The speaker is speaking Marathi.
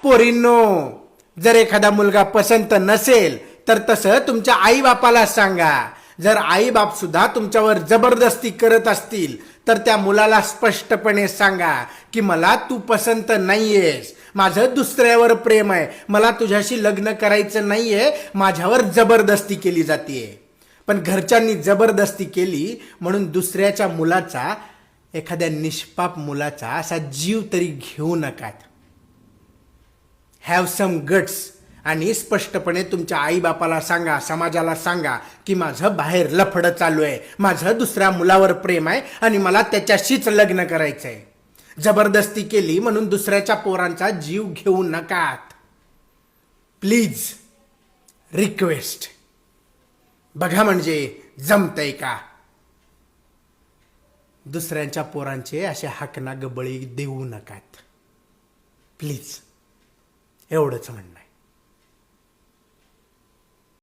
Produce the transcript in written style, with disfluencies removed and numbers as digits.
पोरींनो, जर एखादा मुलगा पसंत नसेल तर तसं तुमच्या आई बापाला सांगा. जर आई बाप सुद्धा तुमच्यावर जबरदस्ती करत असतील तर त्या मुलाला स्पष्टपणे सांगा की मला तू पसंत नाहीयेस, माझं दुसऱ्यावर प्रेम आहे, मला तुझ्याशी लग्न करायचं नाहीये, माझ्यावर जबरदस्ती केली जाते. पण घरच्यांनी जबरदस्ती केली म्हणून दुसऱ्याच्या मुलाचा, एखाद्या निष्पाप मुलाचा असा जीव तरी घेऊ नका. हॅव सम गट्स आणि स्पष्टपणे तुमच्या आईबापाला सांगा, समाजाला सांगा की माझं बाहेर लफडं चालू आहे, माझं दुसऱ्या मुलावर प्रेम आहे आणि मला त्याच्याशीच लग्न करायचंय. जबरदस्ती केली म्हणून दुसऱ्याच्या पोरांचा जीव घेऊ नका. Please, request. बघा म्हणजे जमतंय का. दुसऱ्यांच्या पोरांचे असे हाकना गबळी देऊ नका. प्लीज, एवढंच म्हणणं.